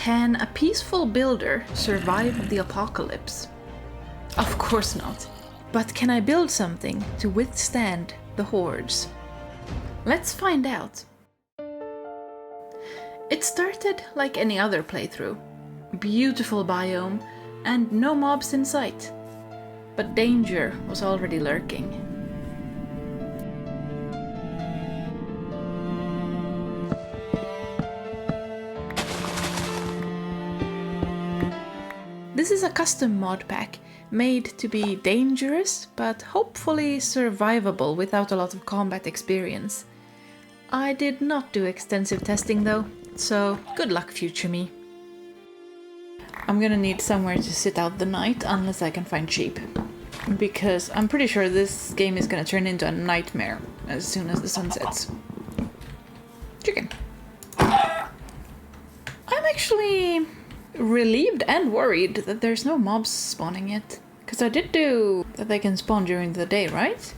Can a peaceful builder survive the apocalypse? Of course not. But can I build something to withstand the hordes? Let's find out. It started like any other playthrough. Beautiful biome and no mobs in sight. But danger was already lurking. This is a custom mod pack made to be dangerous, but hopefully survivable without a lot of combat experience. I did not do extensive testing though, so good luck future me. I'm gonna need somewhere to sit out the night unless I can find sheep, because I'm pretty sure this game is gonna turn into a nightmare as soon as the sun sets. Chicken. I'm actually relieved and worried that there's no mobs spawning yet. Because I did do that they can spawn during the day, right?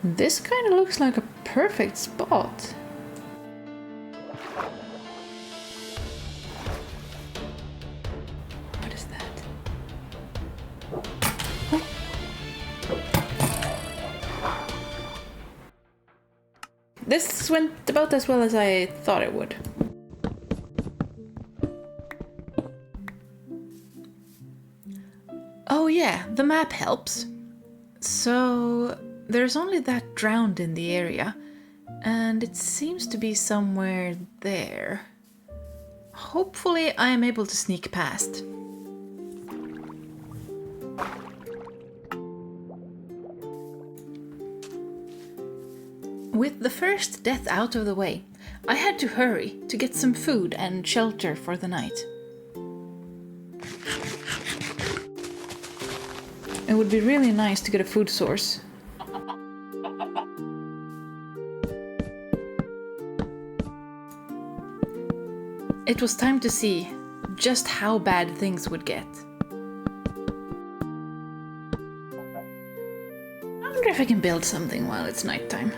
This kind of looks like a perfect spot. What is that? Oh. This went about as well as I thought it would. Oh yeah, the map helps. So there's only that drowned in the area, and it seems to be somewhere there. Hopefully I am able to sneak past. With the first death out of the way, I had to hurry to get some food and shelter for the night. It would be really nice to get a food source. It was time to see just how bad things would get. I wonder if I can build something while it's nighttime.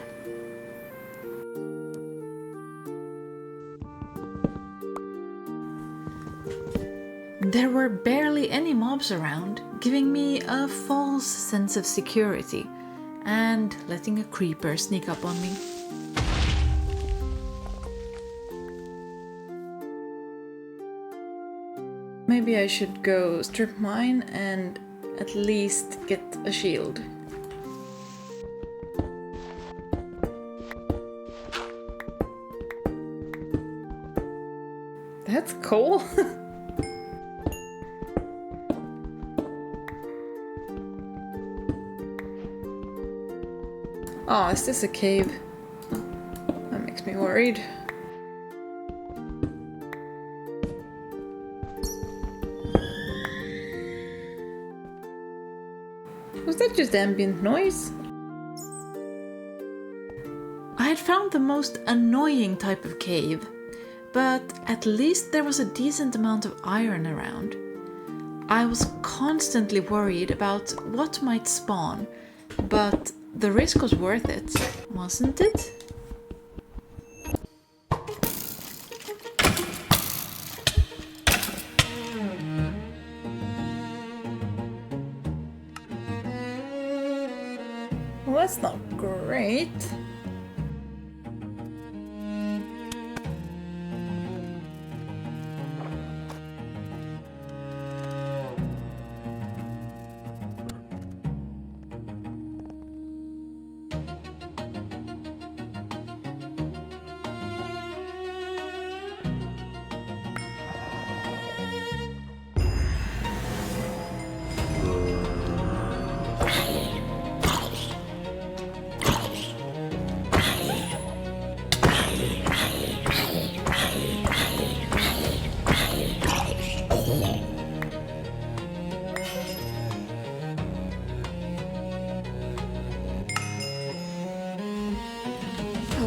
There were barely any mobs around, giving me a false sense of security and letting a creeper sneak up on me. Maybe I should go strip mine and at least get a shield. That's cool. Oh, is this a cave? That makes me worried. Was that just ambient noise? I had found the most annoying type of cave, but at least there was a decent amount of iron around. I was constantly worried about what might spawn, but the risk was worth it, wasn't it? Well, that's not great.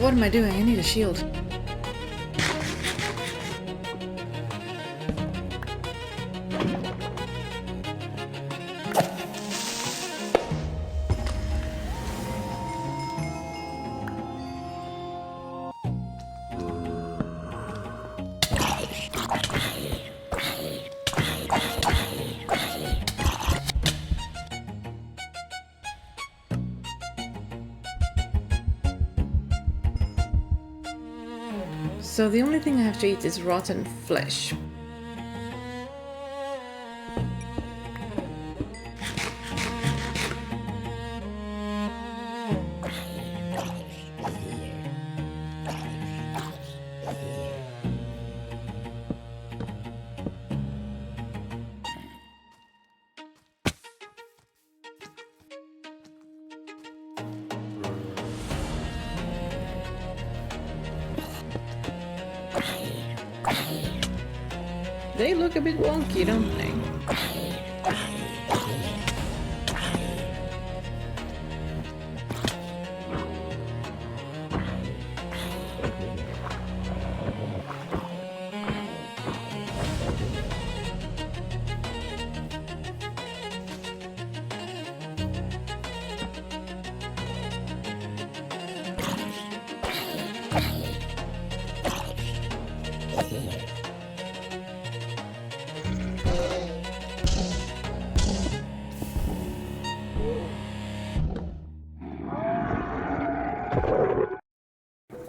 What am I doing? I need a shield. So the only thing I have to eat is rotten flesh. They look a bit wonky, don't they?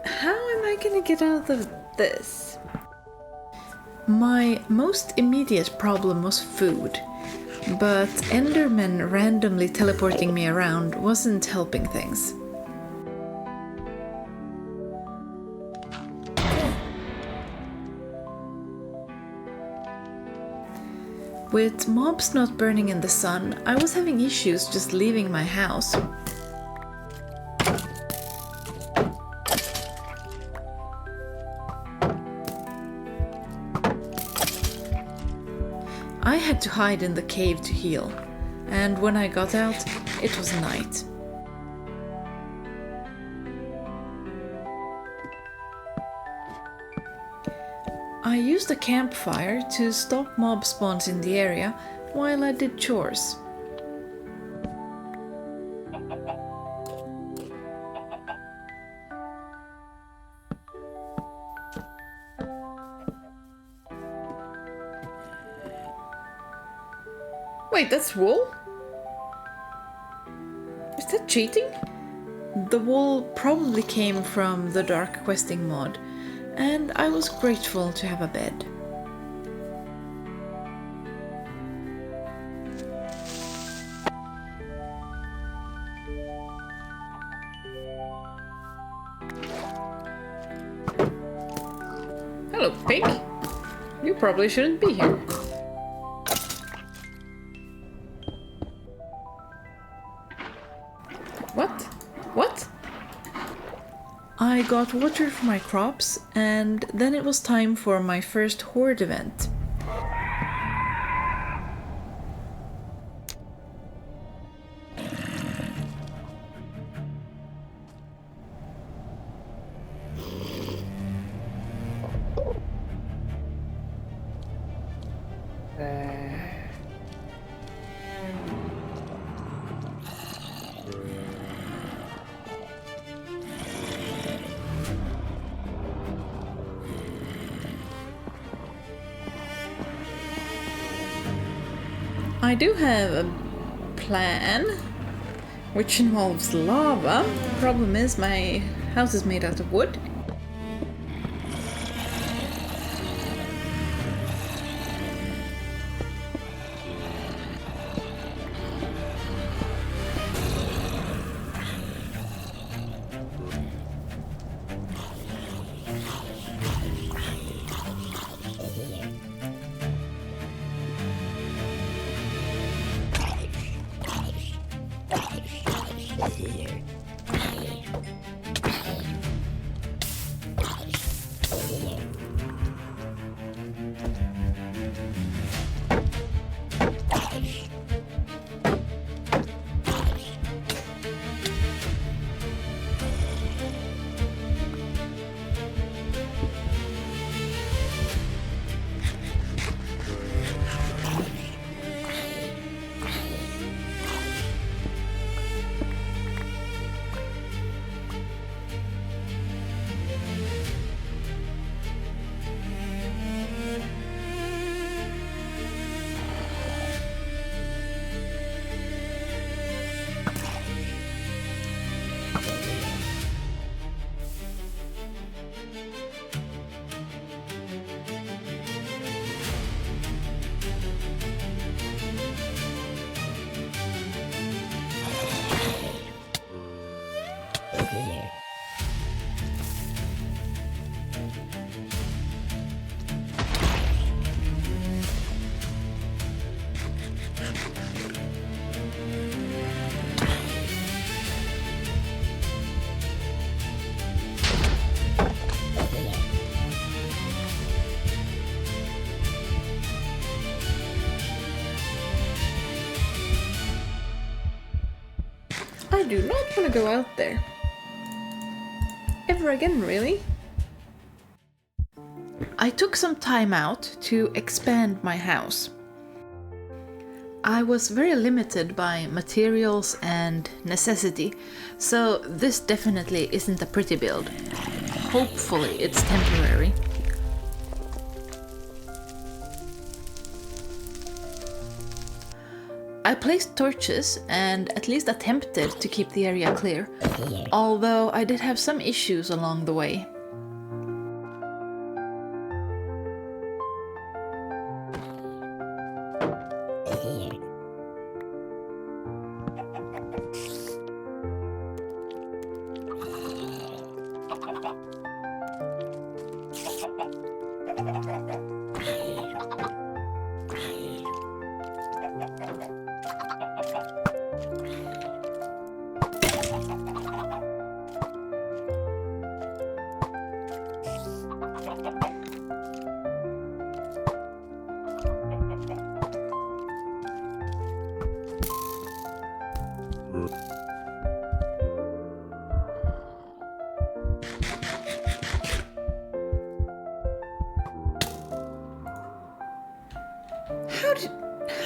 How am I gonna get out of this? My most immediate problem was food, but Endermen randomly teleporting me around wasn't helping things. With mobs not burning in the sun, I was having issues just leaving my house. I had to hide in the cave to heal, and when I got out, it was night. I used a campfire to stop mob spawns in the area while I did chores. Wait, that's wool? Is that cheating? The wool probably came from the dark questing mod, and I was grateful to have a bed. Hello, pig. You probably shouldn't be here. What? I got water for my crops, and then it was time for my first horde event. I do have a plan, which involves lava. The problem is my house is made out of wood. do not want to go out there. Ever again, really? I took some time out to expand my house. I was very limited by materials and necessity, so this definitely isn't a pretty build. Hopefully it's temporary. I placed torches and at least attempted to keep the area clear, although I did have some issues along the way.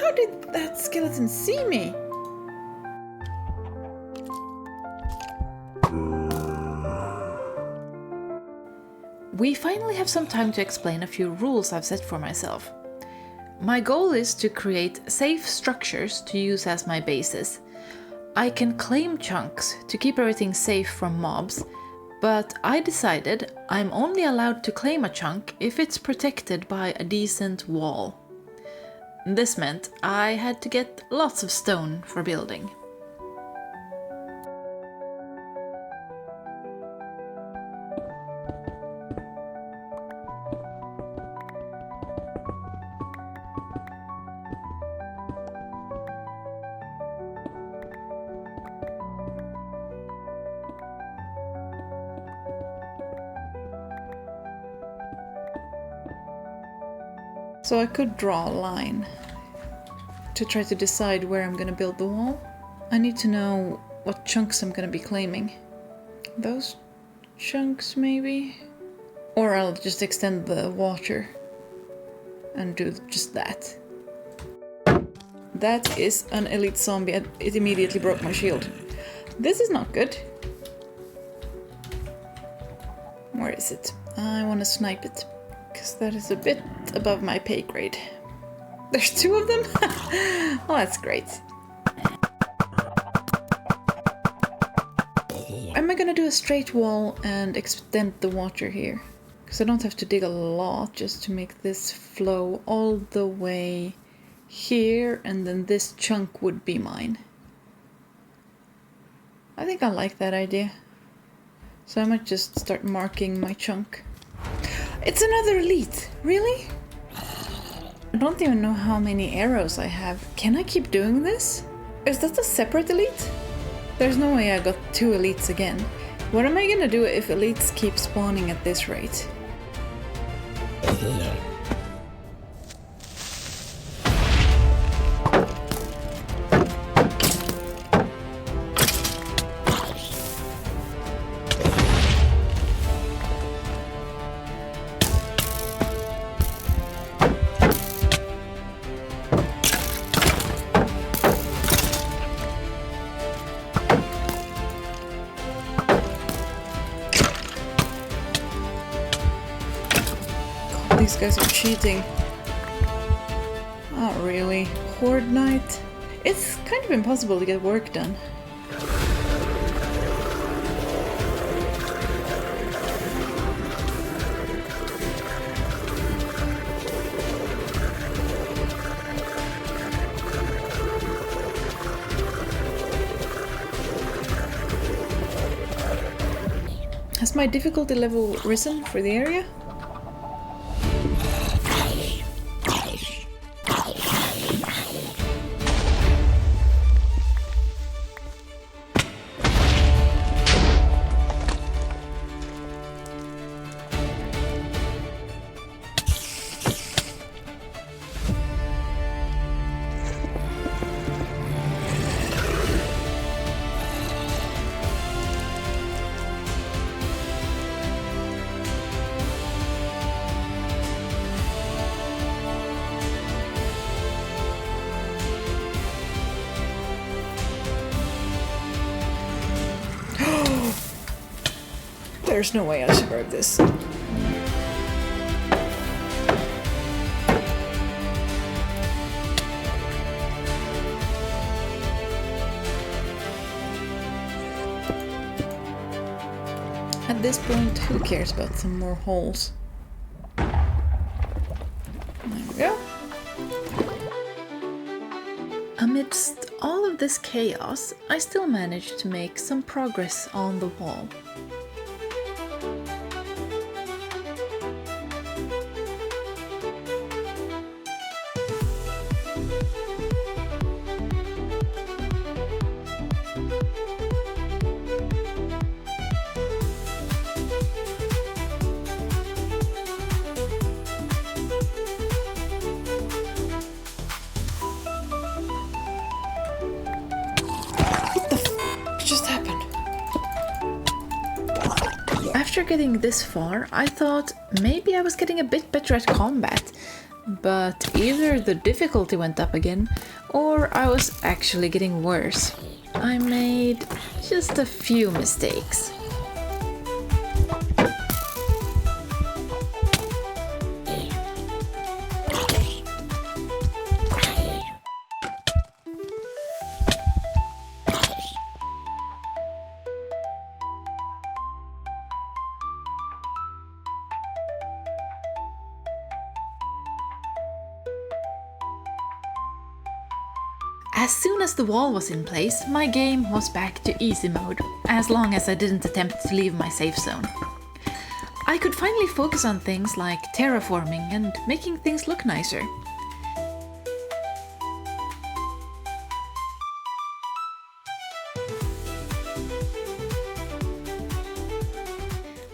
How did that skeleton see me? We finally have some time to explain a few rules I've set for myself. My goal is to create safe structures to use as my bases. I can claim chunks to keep everything safe from mobs, but I decided I'm only allowed to claim a chunk if it's protected by a decent wall. This meant I had to get lots of stone for building. So I could draw a line to try to decide where I'm gonna build the wall. I need to know what chunks I'm gonna be claiming. Those chunks maybe? Or I'll just extend the water and do just that. That is an elite zombie. It immediately broke my shield. This is not good. Where is it? I want to snipe it, because that is a bit above my pay grade. There's two of them? Well, that's great. Am I gonna do a straight wall and extend the water here? Because I don't have to dig a lot just to make this flow all the way here, and then this chunk would be mine. I think I like that idea. So I might just start marking my chunk. It's another elite! Really? I don't even know how many arrows I have. Can I keep doing this? Is that a separate elite? There's no way I got two elites again. What am I gonna do if elites keep spawning at this rate? These guys are cheating. Not really. Horde night? It's kind of impossible to get work done. Has my difficulty level risen for the area? There's no way I survive this. At this point, who cares about some more holes? There we go. Amidst all of this chaos, I still managed to make some progress on the wall. After getting this far, I thought maybe I was getting a bit better at combat, but either the difficulty went up again, or I was actually getting worse. I made just a few mistakes. As soon as the wall was in place, my game was back to easy mode, as long as I didn't attempt to leave my safe zone. I could finally focus on things like terraforming and making things look nicer.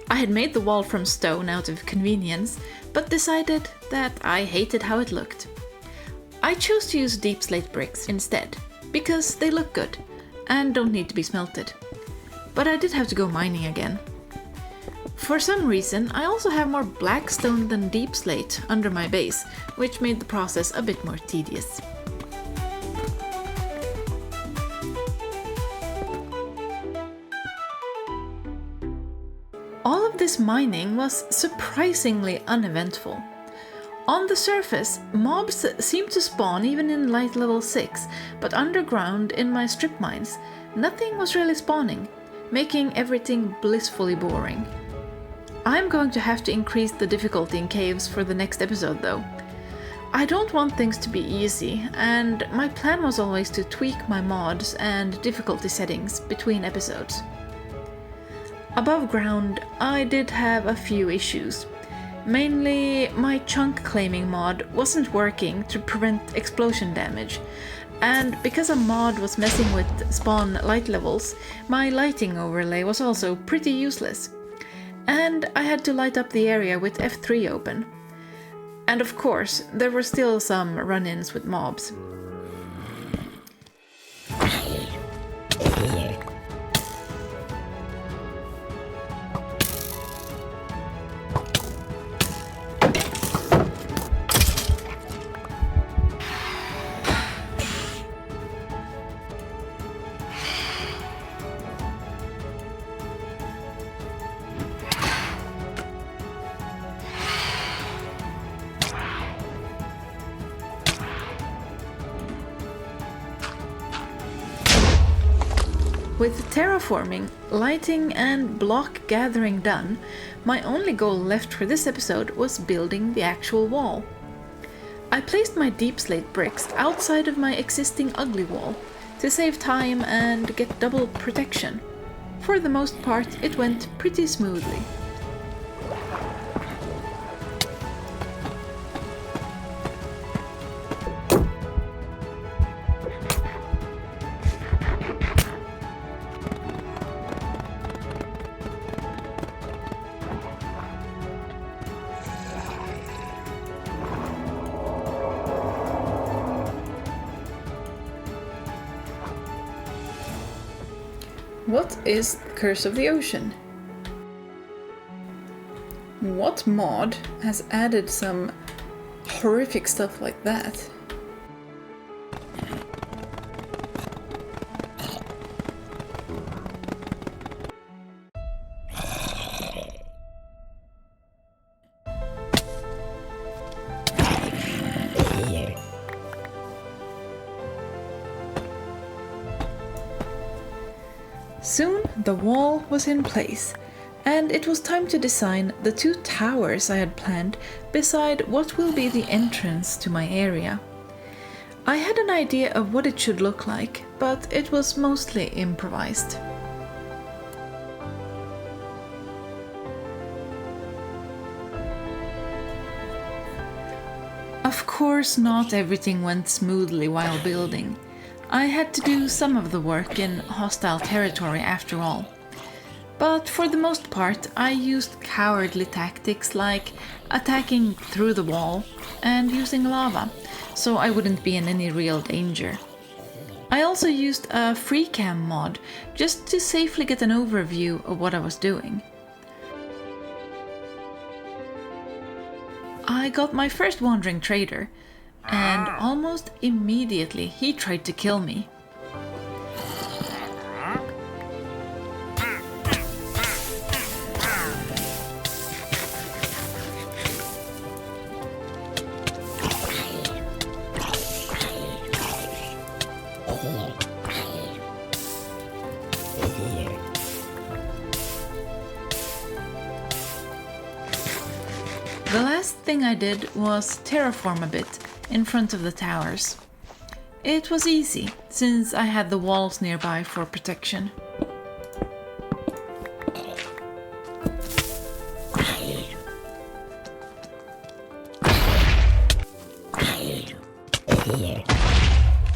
I had made the wall from stone out of convenience, but decided that I hated how it looked. I chose to use deep slate bricks instead, because they look good and don't need to be smelted. But I did have to go mining again. For some reason, I also have more black stone than deep slate under my base, which made the process a bit more tedious. All of this mining was surprisingly uneventful. On the surface, mobs seemed to spawn even in light level 6, but underground in my strip mines, nothing was really spawning, making everything blissfully boring. I'm going to have to increase the difficulty in caves for the next episode though. I don't want things to be easy, and my plan was always to tweak my mods and difficulty settings between episodes. Above ground, I did have a few issues. Mainly, my chunk claiming mod wasn't working to prevent explosion damage, and because a mod was messing with spawn light levels, my lighting overlay was also pretty useless. And I had to light up the area with F3 open. And of course, there were still some run-ins with mobs. With terraforming, lighting and block gathering done, my only goal left for this episode was building the actual wall. I placed my deep slate bricks outside of my existing ugly wall to save time and get double protection. For the most part, it went pretty smoothly. What is Curse of the Ocean? What mod has added some horrific stuff like that? Soon the wall was in place, and it was time to design the 2 towers I had planned beside what will be the entrance to my area. I had an idea of what it should look like, but it was mostly improvised. Of course, not everything went smoothly while building. I had to do some of the work in hostile territory after all. But for the most part, I used cowardly tactics like attacking through the wall and using lava, so I wouldn't be in any real danger. I also used a free cam mod just to safely get an overview of what I was doing. I got my first wandering trader, and almost immediately he tried to kill me. The last thing I did was terraform a bit in front of the towers. It was easy, since I had the walls nearby for protection.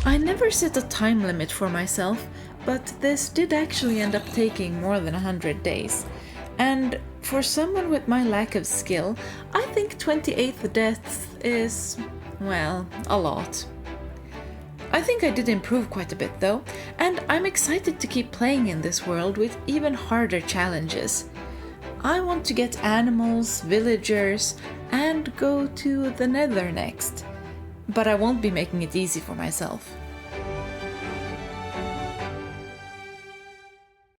I never set a time limit for myself, but this did actually end up taking more than 100 days. And for someone with my lack of skill, I think 28 deaths is, well, a lot. I think I did improve quite a bit though, and I'm excited to keep playing in this world with even harder challenges. I want to get animals, villagers, and go to the Nether next. But I won't be making it easy for myself.